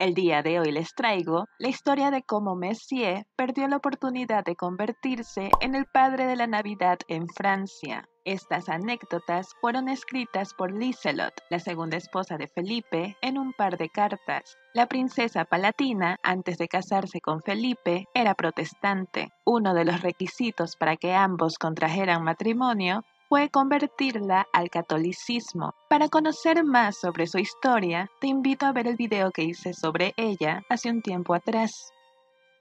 El día de hoy les traigo la historia de cómo Messier perdió la oportunidad de convertirse en el padre de la Navidad en Francia. Estas anécdotas fueron escritas por Liselot, la segunda esposa de Felipe, en un par de cartas. La princesa palatina, antes de casarse con Felipe, era protestante. Uno de los requisitos para que ambos contrajeran matrimonio fue convertirla al catolicismo. Para conocer más sobre su historia, te invito a ver el video que hice sobre ella hace un tiempo atrás.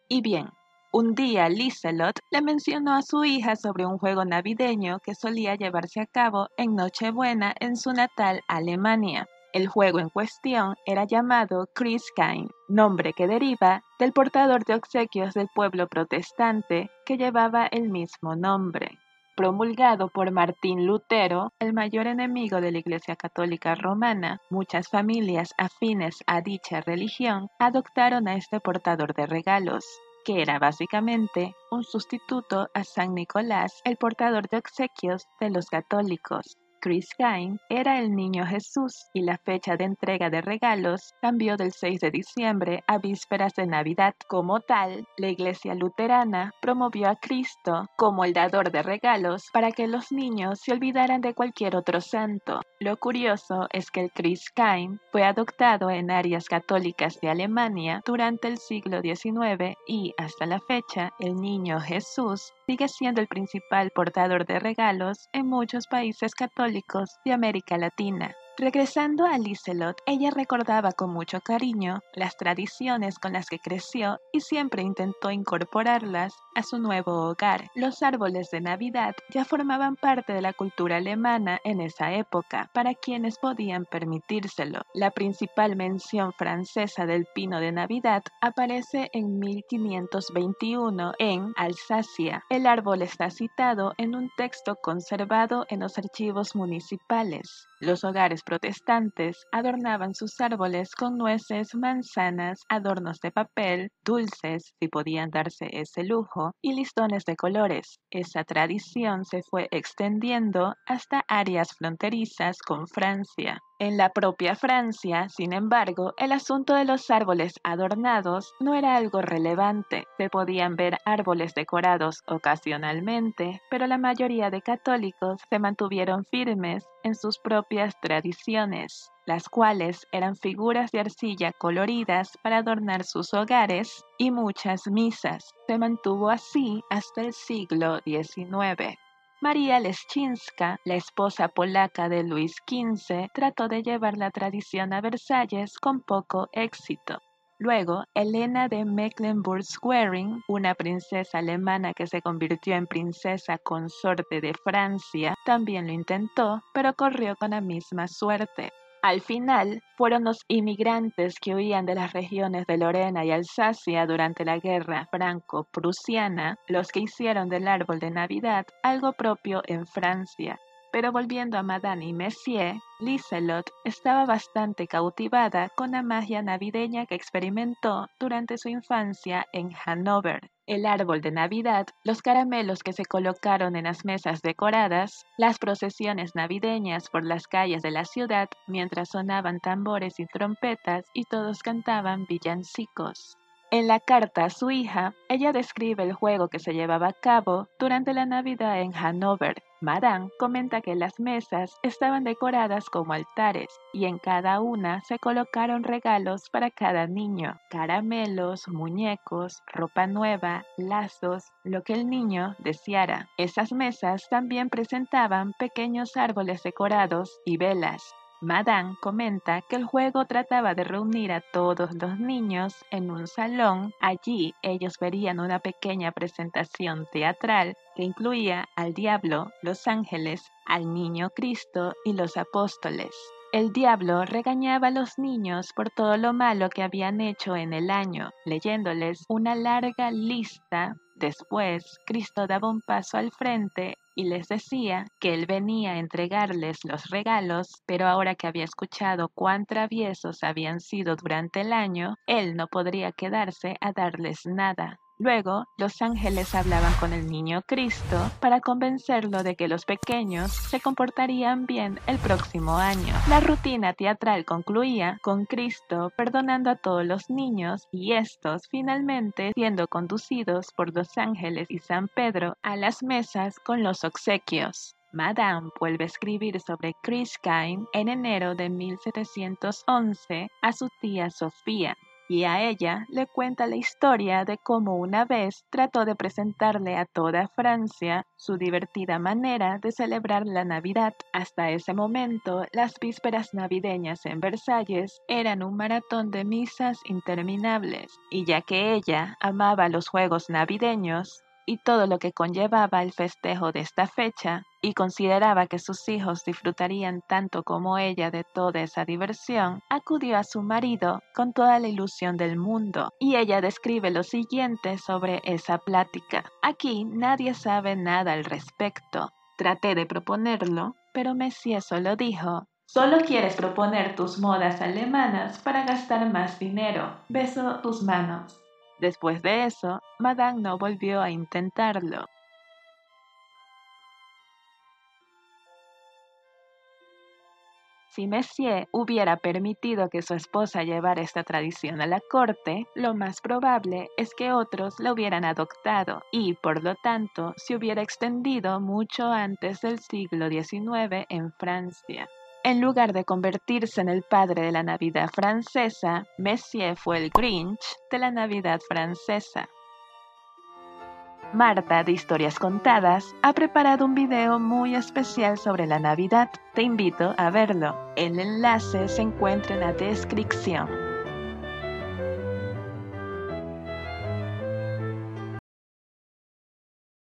Y bien, un día Liselot le mencionó a su hija sobre un juego navideño que solía llevarse a cabo en Nochebuena en su natal Alemania. El juego en cuestión era llamado Christkind, nombre que deriva del portador de obsequios del pueblo protestante que llevaba el mismo nombre. Promulgado por Martín Lutero, el mayor enemigo de la Iglesia Católica Romana, muchas familias afines a dicha religión adoptaron a este portador de regalos, que era básicamente un sustituto a San Nicolás, el portador de obsequios de los católicos. Christkind era el niño Jesús y la fecha de entrega de regalos cambió del 6 de diciembre a vísperas de Navidad. Como tal, la Iglesia luterana promovió a Cristo como el dador de regalos para que los niños se olvidaran de cualquier otro santo. Lo curioso es que el Christkind fue adoptado en áreas católicas de Alemania durante el siglo XIX y, hasta la fecha, el niño Jesús sigue siendo el principal portador de regalos en muchos países católicos de América Latina. Regresando a Liselot, ella recordaba con mucho cariño las tradiciones con las que creció y siempre intentó incorporarlas a su nuevo hogar. Los árboles de Navidad ya formaban parte de la cultura alemana en esa época, para quienes podían permitírselo. La principal mención francesa del pino de Navidad aparece en 1521 en Alsacia. El árbol está citado en un texto conservado en los archivos municipales. Los hogares protestantes adornaban sus árboles con nueces, manzanas, adornos de papel, dulces, si podían darse ese lujo, y listones de colores. Esa tradición se fue extendiendo hasta áreas fronterizas con Francia. En la propia Francia, sin embargo, el asunto de los árboles adornados no era algo relevante. Se podían ver árboles decorados ocasionalmente, pero la mayoría de católicos se mantuvieron firmes en sus propias tradiciones, las cuales eran figuras de arcilla coloridas para adornar sus hogares y muchas misas. Se mantuvo así hasta el siglo XIX. María Leszczyńska, la esposa polaca de Luis XV, trató de llevar la tradición a Versalles con poco éxito. Luego, Helena de Mecklenburg-Schwerin, una princesa alemana que se convirtió en princesa consorte de Francia, también lo intentó, pero corrió con la misma suerte. Al final, fueron los inmigrantes que huían de las regiones de Lorena y Alsacia durante la guerra franco-prusiana los que hicieron del árbol de Navidad algo propio en Francia. Pero volviendo a Madame y Messier, Liselot estaba bastante cautivada con la magia navideña que experimentó durante su infancia en Hannover. El árbol de Navidad, los caramelos que se colocaron en las mesas decoradas, las procesiones navideñas por las calles de la ciudad mientras sonaban tambores y trompetas y todos cantaban villancicos. En la carta a su hija, ella describe el juego que se llevaba a cabo durante la Navidad en Hannover. Madame comenta que las mesas estaban decoradas como altares y en cada una se colocaron regalos para cada niño, caramelos, muñecos, ropa nueva, lazos, lo que el niño deseara. Esas mesas también presentaban pequeños árboles decorados y velas. Madame comenta que el juego trataba de reunir a todos los niños en un salón. Allí ellos verían una pequeña presentación teatral que incluía al diablo, los ángeles, al niño Cristo y los apóstoles. El diablo regañaba a los niños por todo lo malo que habían hecho en el año, leyéndoles una larga lista. Después, Cristo daba un paso al frente y les decía que él venía a entregarles los regalos, pero ahora que había escuchado cuán traviesos habían sido durante el año, él no podría quedarse a darles nada. Luego, los ángeles hablaban con el niño Cristo para convencerlo de que los pequeños se comportarían bien el próximo año. La rutina teatral concluía con Cristo perdonando a todos los niños y estos finalmente siendo conducidos por los ángeles y San Pedro a las mesas con los obsequios. Madame vuelve a escribir sobre Christkind en enero de 1711 a su tía Sofía, y a ella le cuenta la historia de cómo una vez trató de presentarle a toda Francia su divertida manera de celebrar la Navidad. Hasta ese momento, las vísperas navideñas en Versalles eran un maratón de misas interminables, y ya que ella amaba los juegos navideños, y todo lo que conllevaba el festejo de esta fecha, y consideraba que sus hijos disfrutarían tanto como ella de toda esa diversión, acudió a su marido con toda la ilusión del mundo, y ella describe lo siguiente sobre esa plática. Aquí nadie sabe nada al respecto. Traté de proponerlo, pero Messier solo dijo: solo quieres proponer tus modas alemanas para gastar más dinero. Beso tus manos. Después de eso, Madame no volvió a intentarlo. Si Messier hubiera permitido que su esposa llevara esta tradición a la corte, lo más probable es que otros la hubieran adoptado y, por lo tanto, se hubiera extendido mucho antes del siglo XIX en Francia. En lugar de convertirse en el padre de la Navidad francesa, Messier fue el Grinch de la Navidad francesa. Marta de Historias Contadas ha preparado un video muy especial sobre la Navidad. Te invito a verlo. El enlace se encuentra en la descripción.